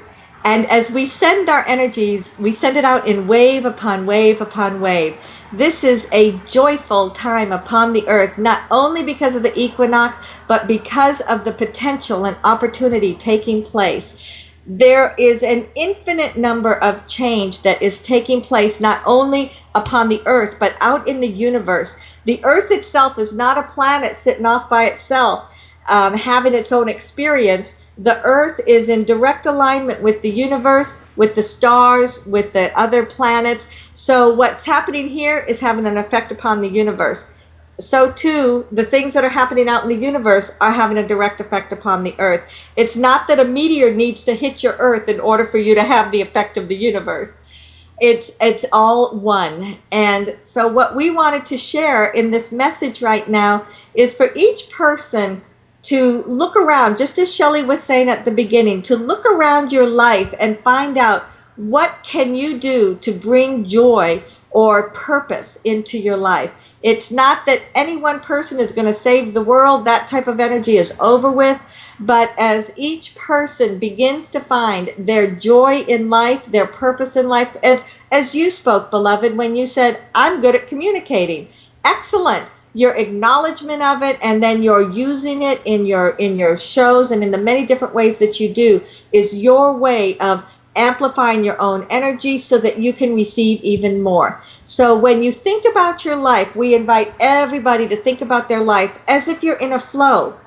and as we send our energies, we send it out in wave upon wave upon wave. This is a joyful time upon the earth, not only because of the equinox, but because of the potential and opportunity taking place. There is an infinite number of change that is taking place not only upon the earth, but out in the universe. The earth itself is not a planet sitting off by itself, having its own experience. The earth is in direct alignment with the universe, with the stars, with the other planets. So what's happening here is having an effect upon the universe. So too, the things that are happening out in the universe are having a direct effect upon the earth. It's not that a meteor needs to hit your earth in order for you to have the effect of the universe. It's all one. And so what we wanted to share in this message right now is for each person to look around, just as Shelly was saying at the beginning, to look around your life and find out what can you do to bring joy or purpose into your life. It's not that any one person is going to save the world. That type of energy is over with. But as each person begins to find their joy in life, their purpose in life, as you spoke, beloved, when you said, I'm good at communicating. Excellent. Your acknowledgement of it, and then you're using it in your shows and in the many different ways that you do, is your way of amplifying your own energy so that you can receive even more. So when you think about your life, we invite everybody to think about their life as if you're in a flow.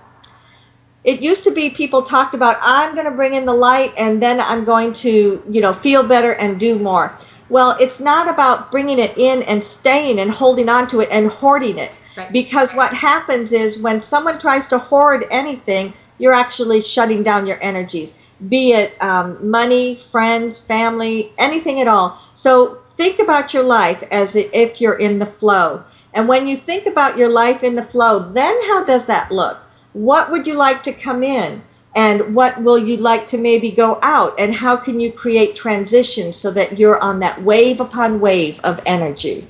It used to be people talked about, I'm going to bring in the light and then I'm going to, feel better and do more. Well, it's not about bringing it in and staying and holding on to it and hoarding it. Right. Because what happens is when someone tries to hoard anything, you're actually shutting down your energies, be it money, friends, family, anything at all. So think about your life as if you're in the flow. And when you think about your life in the flow, then how does that look? What would you like to come in? And what will you like to maybe go out? And how can you create transition so that you're on that wave upon wave of energy?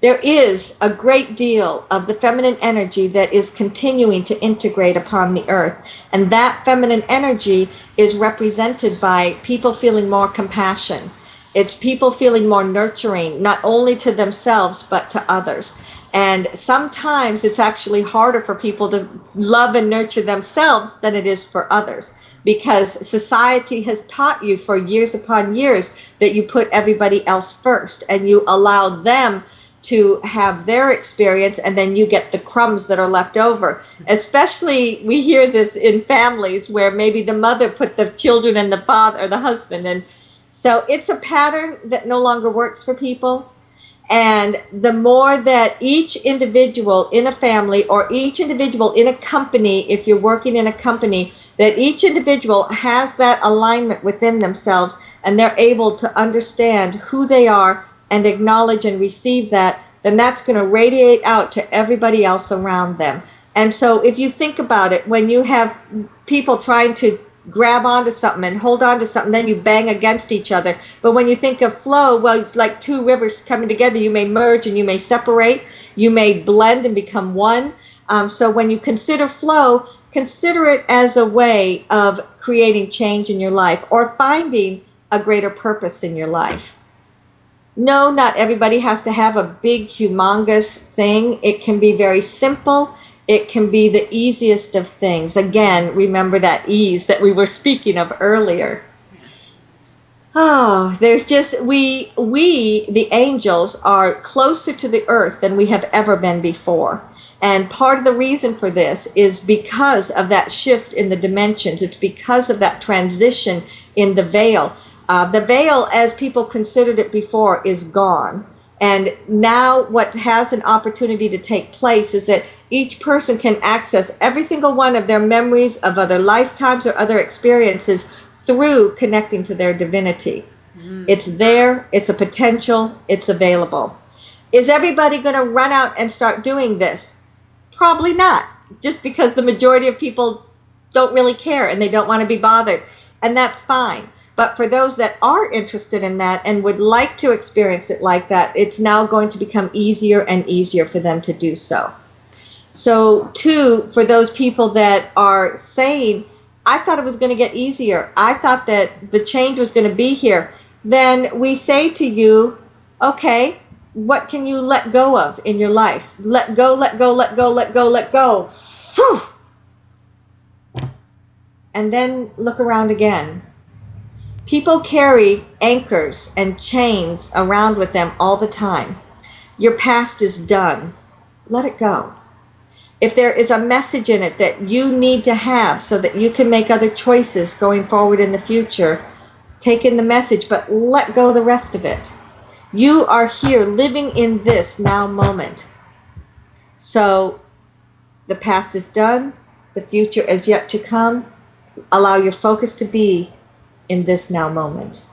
There is a great deal of the feminine energy that is continuing to integrate upon the earth. And that feminine energy is represented by people feeling more compassion. It's people feeling more nurturing, not only to themselves, but to others. And sometimes it's actually harder for people to love and nurture themselves than it is for others, because society has taught you for years upon years that you put everybody else first and you allow them to have their experience, and then you get the crumbs that are left over. Especially, we hear this in families where maybe the mother put the children and the father or the husband. And so it's a pattern that no longer works for people. And the more that each individual in a family or each individual in a company, if you're working in a company, that each individual has that alignment within themselves and they're able to understand who they are and acknowledge and receive that, then that's going to radiate out to everybody else around them. And so if you think about it, when you have people trying to grab onto something and hold on to something, then you bang against each other. But when you think of flow, well, like two rivers coming together, you may merge and you may separate, you may blend and become one. So when you consider flow, consider it as a way of creating change in your life or finding a greater purpose in your life. No, not everybody has to have a big, humongous thing. It can be very simple. It can be the easiest of things. Again, remember that ease that we were speaking of earlier. Oh, there's just, we, the angels, are closer to the earth than we have ever been before. And part of the reason for this is because of that shift in the dimensions. It's because of that transition in the veil. The veil, as people considered it before, is gone. And now what has an opportunity to take place is that each person can access every single one of their memories of other lifetimes or other experiences through connecting to their divinity. It's there, it's a potential, it's available. Is everybody going to run out and start doing this? Probably not, just because the majority of people don't really care and they don't want to be bothered. And that's fine. But for those that are interested in that and would like to experience it like that, it's now going to become easier and easier for them to do so. So, two, for those people that are saying, I thought it was going to get easier, I thought that the change was going to be here, then we say to you, okay, what can you let go of in your life? Let go, let go, let go, let go, let go. Whew. And then look around again. People carry anchors and chains around with them all the time. Your past is done. Let it go. If there is a message in it that you need to have so that you can make other choices going forward in the future, take in the message, but let go the rest of it. You are here living in this now moment. So the past is done. The future is yet to come. Allow your focus to be in this now moment.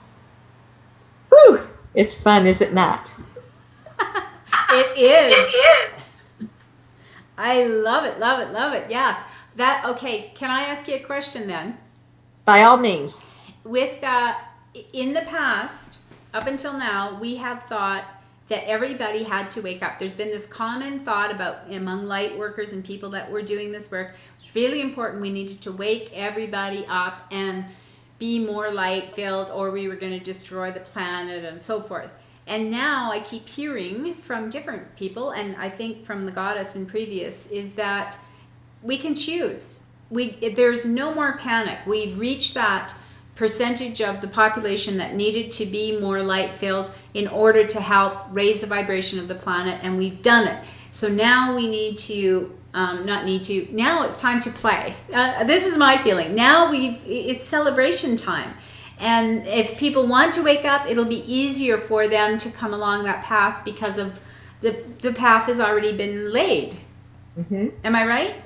Whew! It's fun, is it not? It is. I love it, love it, love it. Yes. That, okay, can I ask you a question then? By all means. With, in the past, up until now, we have thought that everybody had to wake up. There's been this common thought about among light workers and people that were doing this work. It's really important. We needed to wake everybody up and be more light filled, or we were going to destroy the planet and so forth. And now I keep hearing from different people, and I think from the goddess in previous, is that we can choose. There's no more panic. We've reached that percentage of the population that needed to be more light filled in order to help raise the vibration of the planet, and we've done it. So now we need to now it's time to play. This is my feeling. Now it's celebration time. And if people want to wake up, it'll be easier for them to come along that path because of the path has already been laid. Mm-hmm. Am I right?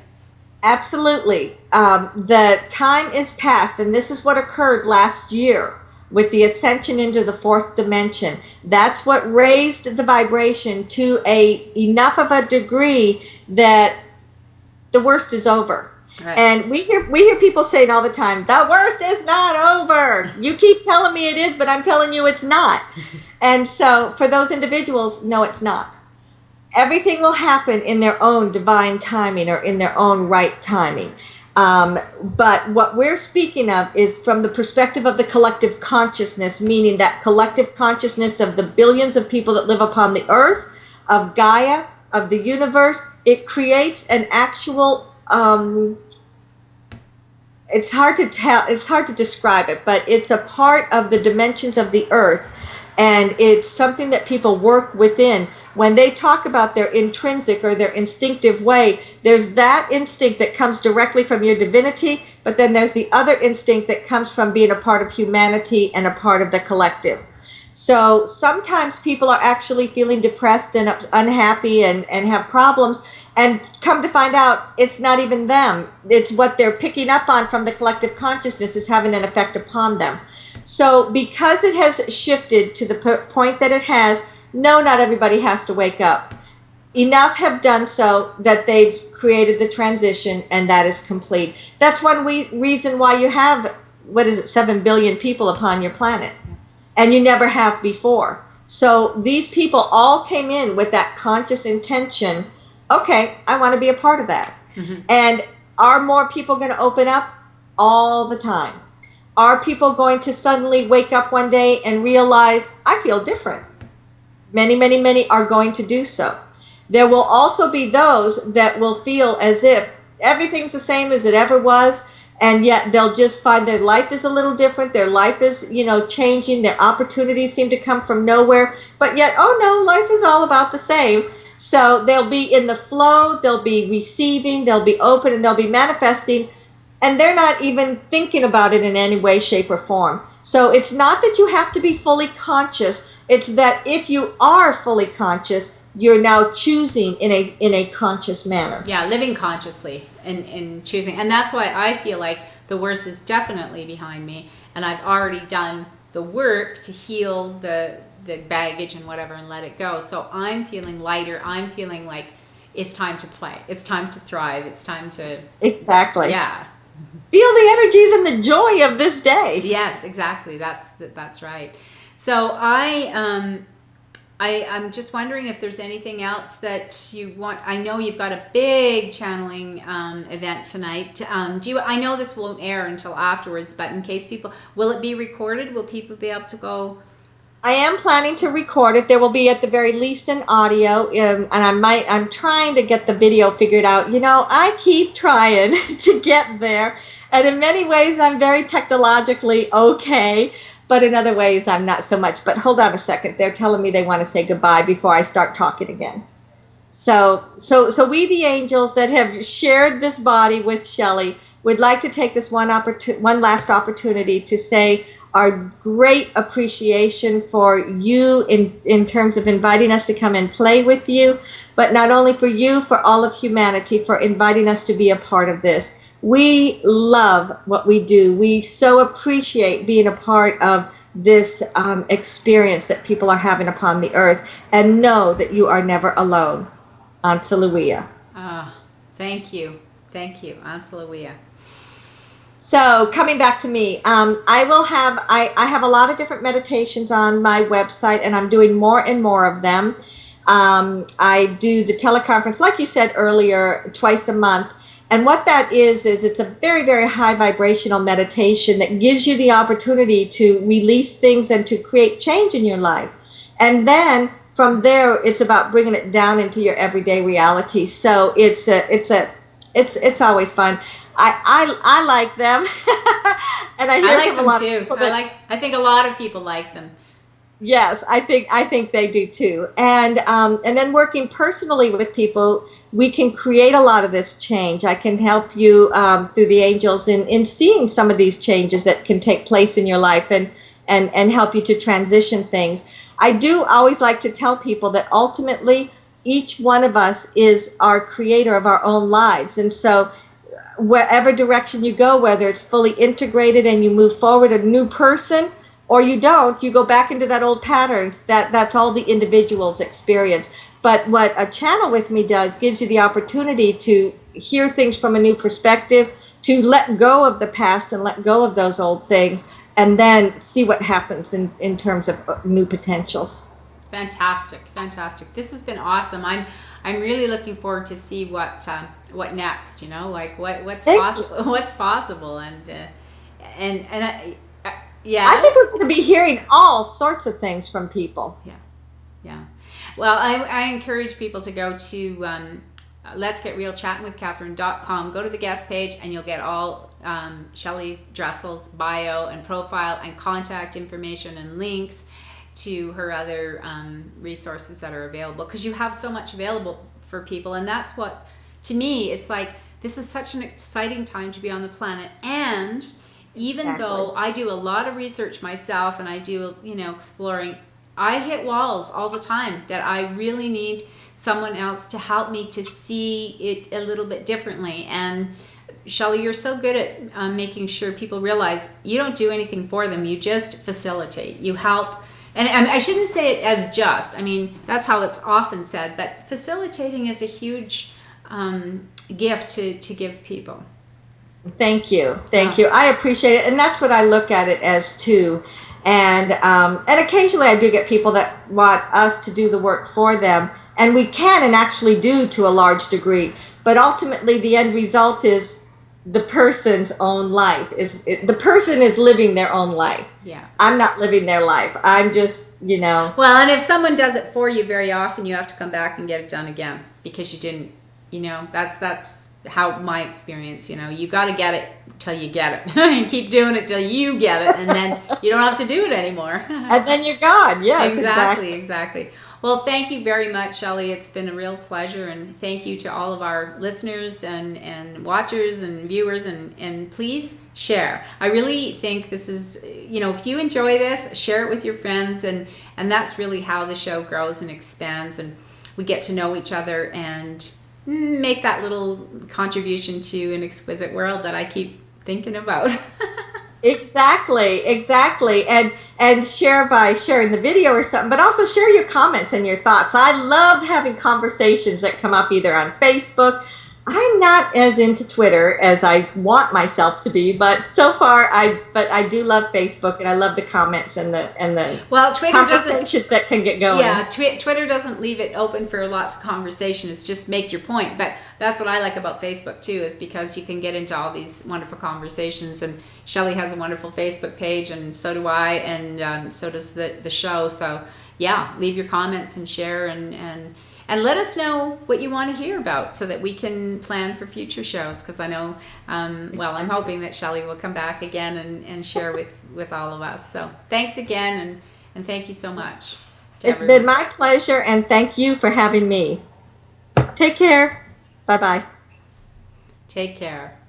Absolutely. The time is past, and this is what occurred last year with the ascension into the fourth dimension. That's what raised the vibration to enough of a degree that the worst is over. Right. And we hear people saying all the time, the worst is not over. You keep telling me it is, but I'm telling you it's not. And so for those individuals, no, it's not. Everything will happen in their own divine timing or in their own right timing. But what we're speaking of is from the perspective of the collective consciousness, meaning that collective consciousness of the billions of people that live upon the earth, of Gaia, of the universe. It creates an actual, it's hard to describe it, but it's a part of the dimensions of the earth, and it's something that people work within. When they talk about their intrinsic or their instinctive way, there's that instinct that comes directly from your divinity, but then there's the other instinct that comes from being a part of humanity and a part of the collective. So sometimes people are actually feeling depressed and unhappy and have problems, and come to find out it's not even them. It's what they're picking up on from the collective consciousness is having an effect upon them. So because it has shifted to the point that it has, no, not everybody has to wake up. enough have done so that they've created the transition, and that is complete. That's one reason why you have, 7 billion people upon your planet, and you never have before. So these people all came in with that conscious intention, okay, I want to be a part of that. Mm-hmm. And are more people going to open up? All the time. Are people going to suddenly wake up one day and realize, I feel different? Many, many, many are going to do so. There will also be those that will feel as if everything's the same as it ever was, and yet they'll just find their life is a little different. Their life is, changing. Their opportunities seem to come from nowhere, but yet, oh no, life is all about the same. So they'll be in the flow, they'll be receiving, they'll be open, and they'll be manifesting, and they're not even thinking about it in any way, shape, or form. So it's not that you have to be fully conscious. It's that if you are fully conscious, you're now choosing in a conscious manner. Yeah, living consciously and choosing. And that's why I feel like the worst is definitely behind me. And I've already done the work to heal the baggage and whatever and let it go. So I'm feeling lighter. I'm feeling like it's time to play. It's time to thrive. It's time to... Exactly. Yeah. Feel the energies and the joy of this day. Yes, exactly. That's right. So I'm just wondering if there's anything else that you want. I know you've got a big channeling event tonight. I know this won't air until afterwards, but in case will it be recorded? Will people be able to go? I am planning to record it. There will be at the very least an audio, and I'm trying to get the video figured out. I keep trying to get there, and in many ways I'm very technologically okay, but in other ways I'm not so much. But hold on a second. They're telling me they want to say goodbye before I start talking again. So we, the angels that have shared this body with Shelly, would like to take this one last opportunity to say our great appreciation for you in terms of inviting us to come and play with you, but not only for you, for all of humanity, for inviting us to be a part of this. We love what we do. We so appreciate being a part of this experience that people are having upon the earth, and know that you are never alone. Ansaluia. Thank you. Thank you, Ansaluia. So coming back to me, I have a lot of different meditations on my website, and I'm doing more and more of them. I do the teleconference, like you said earlier, twice a month. And what that is it's a very, very high vibrational meditation that gives you the opportunity to release things and to create change in your life. And then from there, it's about bringing it down into your everyday reality. So it's always fun. I like them, and I hear from a lot of people that, I think a lot of people like them. Yes, I think they do too. And then working personally with people, we can create a lot of this change. I can help you through the angels in seeing some of these changes that can take place in your life, and help you to transition things. I do always like to tell people that ultimately each one of us is our creator of our own lives. And so wherever direction you go, whether it's fully integrated and you move forward a new person, or you don't, you go back into that old patterns. That's all the individual's experience. But what a channel with me does gives you the opportunity to hear things from a new perspective, to let go of the past and let go of those old things, and then see what happens in terms of new potentials. Fantastic. This has been awesome. I'm really looking forward to see what next. Like what's possible, and yeah. I think we're going to be hearing all sorts of things from people. Yeah. Well, I encourage people to go to Let's Get Real chattingwithcatherine.com. Go to the guest page, and you'll get all Shelly Dressel's bio and profile and contact information and links to her other resources that are available, because you have so much available for people. And that's what, to me, it's like, this is such an exciting time to be on the planet. And even though I do a lot of research myself, and I do, exploring, I hit walls all the time that I really need someone else to help me to see it a little bit differently. And Shelly, you're so good at making sure people realize you don't do anything for them. You just facilitate. You help And I shouldn't say it as just. I mean, that's how it's often said. But facilitating is a huge gift to give people. Thank you. I appreciate it. And that's what I look at it as too. And occasionally I do get people that want us to do the work for them. And we can and actually do to a large degree. But ultimately the end result is the person's own life. The person is living their own life. Yeah. I'm not living their life. I'm just, Well, and if someone does it for you, very often you have to come back and get it done again because you didn't, that's how my experience, you got to get it till you get it and keep doing it till you get it. And then you don't have to do it anymore. And then you're gone. Yes, Exactly. Well, thank you very much, Shelly. It's been a real pleasure, and thank you to all of our listeners and watchers and viewers, and please share. I really think this is, if you enjoy this, share it with your friends, and that's really how the show grows and expands, and we get to know each other and make that little contribution to an exquisite world that I keep thinking about. Exactly. And share by sharing the video or something, but also share your comments and your thoughts. I love having conversations that come up either on Facebook. I'm not as into Twitter as I want myself to be, but so far I do love Facebook, and I love the comments and the Twitter conversations that can get going. Yeah, Twitter doesn't leave it open for lots of conversation. It's just make your point. But that's what I like about Facebook too, is because you can get into all these wonderful conversations. And Shelly has a wonderful Facebook page, and so do I, and so does the show. So yeah, leave your comments and share and let us know what you want to hear about so that we can plan for future shows. Because I know, I'm hoping that Shelly will come back again and share with all of us. So thanks again, and thank you so much. It's been my pleasure, and thank you for having me. Take care. Bye-bye. Take care.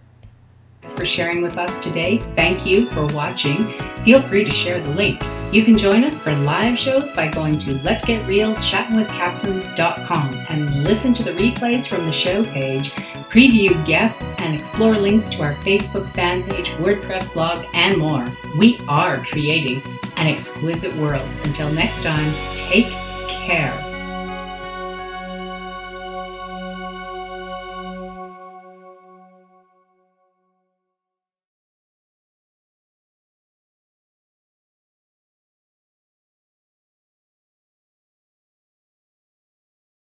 Thanks for sharing with us today. Thank you for watching. Feel free to share the link. You can join us for live shows by going to letsgetrealchattinwithcatherine.com and listen to the replays from the show page, preview guests, and explore links to our Facebook fan page, WordPress blog, and more. We are creating an exquisite world. Until next time, take care.